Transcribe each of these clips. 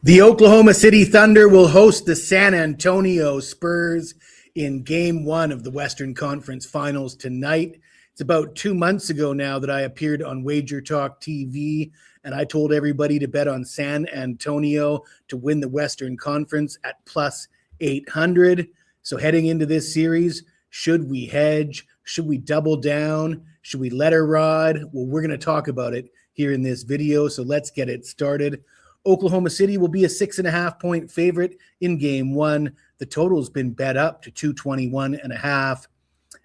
The Oklahoma City Thunder will host the San Antonio Spurs in Game 1 of the Western Conference Finals tonight. It's about 2 months ago now that I appeared on Wager Talk TV, and I told everybody to bet on San Antonio to win the Western Conference at plus 800. So heading into this series, should we hedge? Should we double down? Should we let her ride? Well, we're going to talk about it here in this video, so let's get it started. Oklahoma City will be a 6.5-point favorite in Game 1. The total's been bet up to 221.5.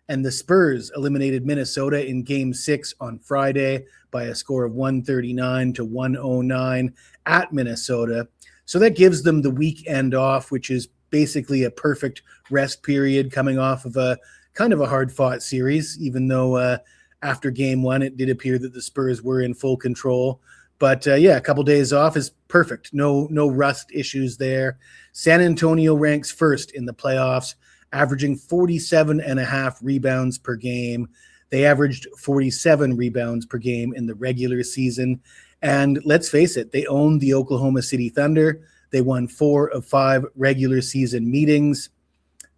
And the Spurs eliminated Minnesota in Game 6 on Friday by a score of 139-109 at Minnesota. So that gives them the weekend off, which is basically a perfect rest period coming off of a kind of a hard-fought series, even though after Game 1 it did appear that the Spurs were in full control. But a couple days off is perfect. No rust issues there. San Antonio ranks first in the playoffs, averaging 47.5 rebounds per game. They averaged 47 rebounds per game in the regular season. And let's face it, they own the Oklahoma City Thunder. They won 4 of 5 regular season meetings.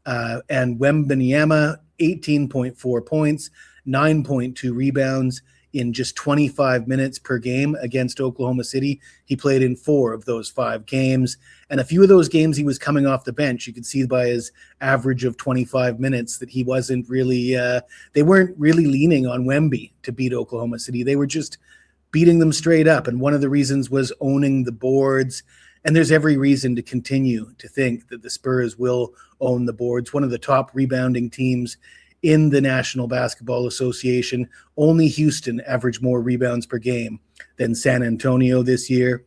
And Wembanyama, 18.4 points, 9.2 rebounds in just 25 minutes per game against Oklahoma City. He played in 4 of those 5 games. And a few of those games he was coming off the bench. You could see by his average of 25 minutes that he wasn't really, they weren't really leaning on Wemby to beat Oklahoma City. They were just beating them straight up. And one of the reasons was owning the boards. And there's every reason to continue to think that the Spurs will own the boards. One of the top rebounding teams in the National Basketball Association. Only Houston averaged more rebounds per game than San Antonio this year.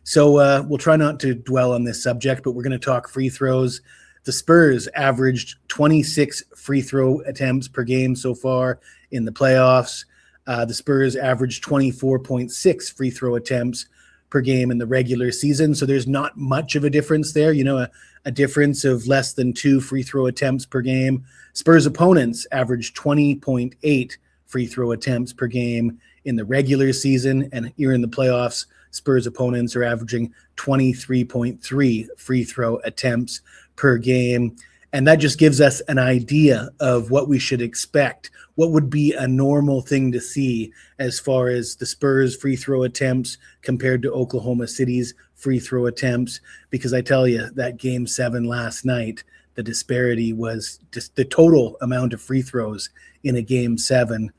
So we'll try not to dwell on this subject, but we're going to talk free throws. The Spurs averaged 26 free throw attempts per game so far in the playoffs. The Spurs averaged 24.6 free throw attempts per game in the regular season. So there's not much of a difference there. You know, a difference of less than 2 free throw attempts per game. Spurs opponents averaged 20.8 free throw attempts per game in the regular season. And here in the playoffs, Spurs opponents are averaging 23.3 free throw attempts per game. And that just gives us an idea of what we should expect, what would be a normal thing to see as far as the Spurs free throw attempts compared to Oklahoma City's free throw attempts. Because I tell you, that Game 7 last night, the disparity was just the total amount of free throws in a Game 7.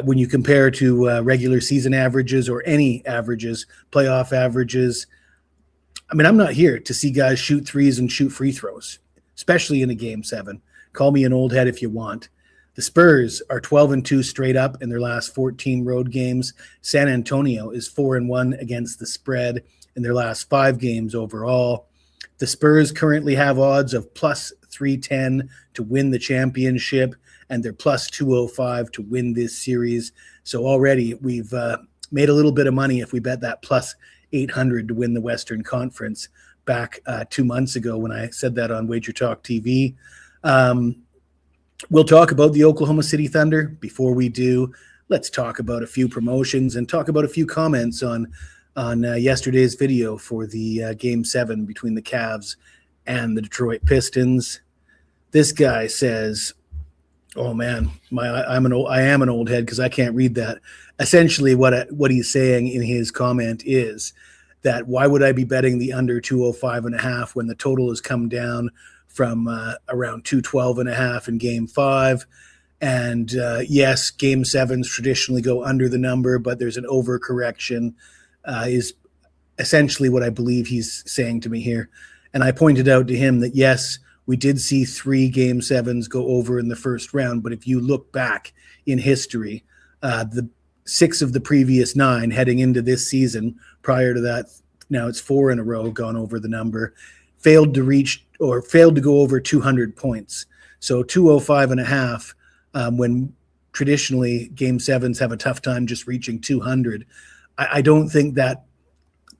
When you compare to regular season averages or any averages, playoff averages, I mean, I'm not here to see guys shoot threes and shoot free throws, especially in a Game 7. Call me an old head if you want. The Spurs are 12-2 straight up in their last 14 road games. San Antonio is 4-1 against the spread in their last 5 games overall. The Spurs currently have odds of plus 310 to win the championship, and they're plus 205 to win this series. So already we've made a little bit of money if we bet that plus 800 to win the Western Conference back 2 months ago when I said that on Wager Talk TV. We'll talk about the Oklahoma City Thunder. Before we do, let's talk about a few promotions and talk about a few comments on yesterday's video for the Game 7 between the Cavs and the Detroit Pistons. This guy says, oh man, I am an old head because I can't read that. Essentially what he's saying in his comment is that why would I be betting the under 205.5 when the total has come down from around 212.5 in Game 5. And yes, Game 7s traditionally go under the number, but there's an overcorrection is essentially what I believe he's saying to me here. And I pointed out to him that, yes, we did see 3 Game 7s go over in the first round, but if you look back in history, the 6 of the previous 9 heading into this season, prior to that, now it's 4 in a row gone over the number, failed to go over 200 points. So 205.5, when traditionally Game 7s have a tough time just reaching 200. I don't think that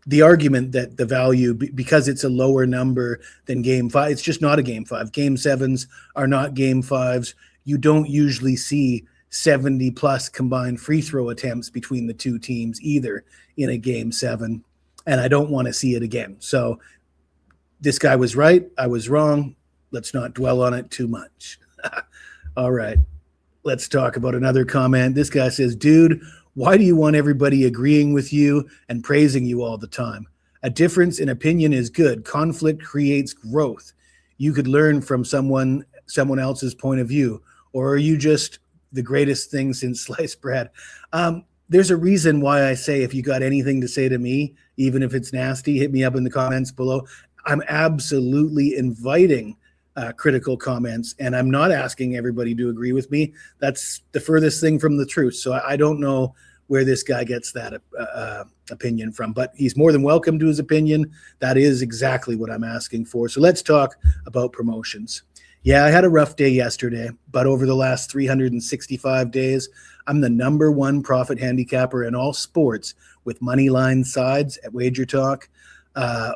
the argument that the value, because it's a lower number than Game 5, it's just not a Game 5. Game 7s are not Game 5s. You don't usually see 70-plus combined free throw attempts between the two teams either in a Game 7. and I don't want to see it again. So this guy was right. I was wrong. Let's not dwell on it too much. All right. Let's talk about another comment. This guy says, dude, why do you want everybody agreeing with you and praising you all the time? A difference in opinion is good. Conflict creates growth. You could learn from someone else's point of view. Or are you just the greatest thing since sliced bread? There's a reason why I say, if you got anything to say to me, even if it's nasty, hit me up in the comments below. I'm absolutely inviting critical comments, and I'm not asking everybody to agree with me. That's the furthest thing from the truth. So I don't know where this guy gets that opinion from, but he's more than welcome to his opinion. That is exactly what I'm asking for. So let's talk about promotions. Yeah, I had a rough day yesterday, but over the last 365 days, I'm the #1 profit handicapper in all sports with money line sides at Wager Talk.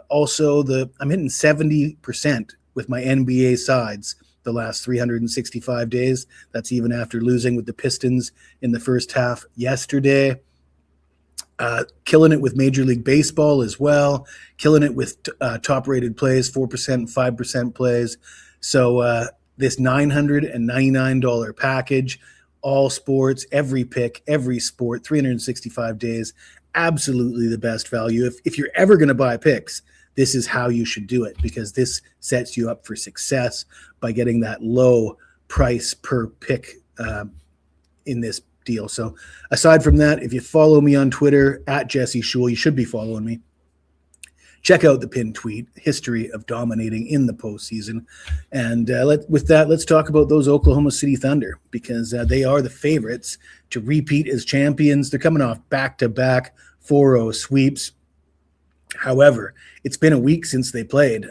Also, I'm hitting 70% with my NBA sides the last 365 days. That's even after losing with the Pistons in the first half yesterday. Killing it with Major League Baseball as well. Killing it with top-rated plays, 4%, 5% plays. So this $999 package, all sports, every pick, every sport, 365 days, absolutely the best value. If you're ever going to buy picks, this is how you should do it, because this sets you up for success by getting that low price per pick in this deal. So aside from that, if you follow me on Twitter at Jesse Schule, you should be following me. Check out the pinned tweet, history of dominating in the postseason. And with that, let's talk about those Oklahoma City Thunder, because they are the favorites to repeat as champions. They're coming off back-to-back 4-0 sweeps. However, it's been a week since they played,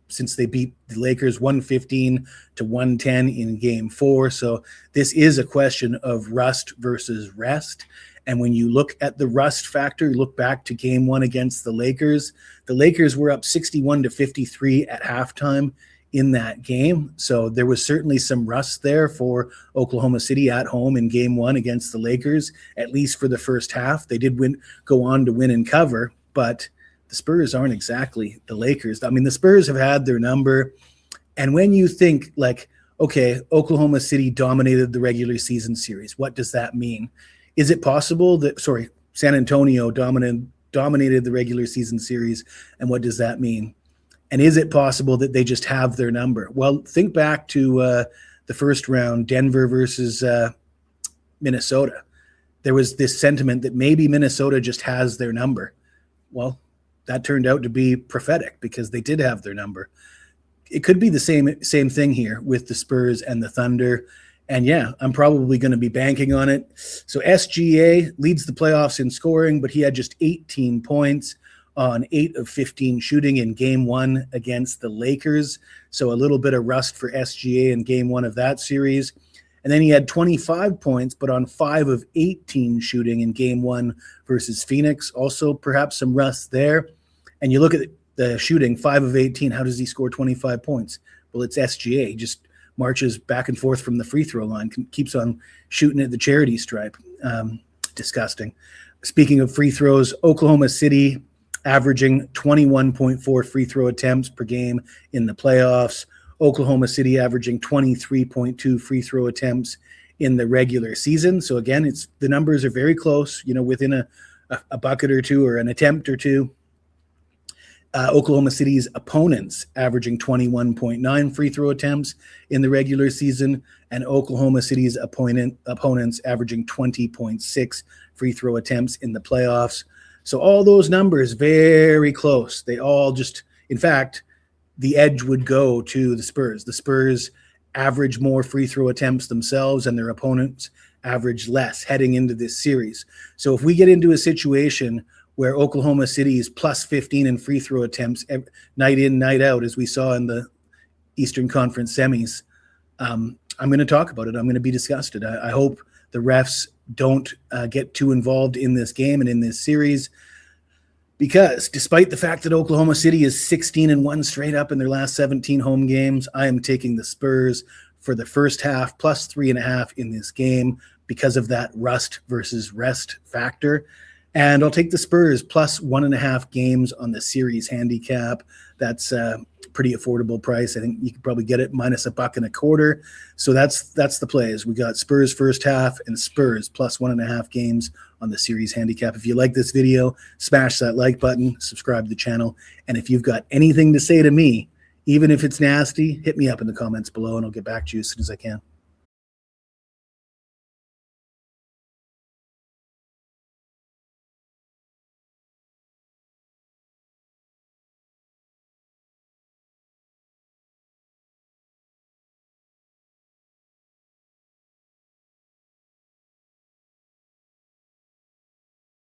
since they beat the Lakers 115-110 in Game 4. So this is a question of rust versus rest. And when you look at the rust factor, you look back to Game 1 against the Lakers were up 61-53 at halftime in that game. So there was certainly some rust there for Oklahoma City at home in Game 1 against the Lakers, at least for the first half. They did go on to win and cover, but the Spurs aren't exactly the Lakers. I mean, the Spurs have had their number. And when you think like, okay, Oklahoma City dominated the regular season series, what does that mean? Is it possible that, San Antonio dominated the regular season series, and what does that mean? And is it possible that they just have their number? Well, think back to the first round, Denver versus Minnesota. There was this sentiment that maybe Minnesota just has their number. Well, that turned out to be prophetic, because they did have their number. It could be the same thing here with the Spurs and the Thunder. And yeah, I'm probably going to be banking on it. So SGA leads the playoffs in scoring, but he had just 18 points on 8 of 15 shooting in Game 1 against the Lakers. So a little bit of rust for SGA in Game 1 of that series. And then he had 25 points, but on 5 of 18 shooting in Game 1 versus Phoenix. Also perhaps some rust there. And you look at the shooting, 5 of 18. How does he score 25 points? Well, it's SGA. He just marches back and forth from the free throw line, keeps on shooting at the charity stripe. Disgusting. Speaking of free throws, Oklahoma City averaging 21.4 free throw attempts per game in the playoffs. Oklahoma City averaging 23.2 free throw attempts in the regular season. So again, the numbers are very close, within a bucket or two or an attempt or two. Oklahoma City's opponents averaging 21.9 free throw attempts in the regular season, and Oklahoma City's opponents averaging 20.6 free throw attempts in the playoffs. So all those numbers very close. They all just, in fact, the edge would go to the Spurs. The Spurs average more free throw attempts themselves, and their opponents average less heading into this series. So if we get into a situation where Oklahoma City is plus 15 in free throw attempts night in, night out, as we saw in the Eastern Conference semis, I'm going to talk about it. I'm going to be disgusted. I hope the refs don't get too involved in this game and in this series, because despite the fact that Oklahoma City is 16-1 straight up in their last 17 home games, I am taking the Spurs for the first half plus 3.5 in this game because of that rust versus rest factor. And I'll take the Spurs plus 1.5 games on the series handicap. That's a pretty affordable price. I think you could probably get it minus $1.25. So that's the plays. We got Spurs first half and Spurs plus 1.5 games on the series handicap. If you like this video, smash that like button, subscribe to the channel. And if you've got anything to say to me, even if it's nasty, hit me up in the comments below and I'll get back to you as soon as I can.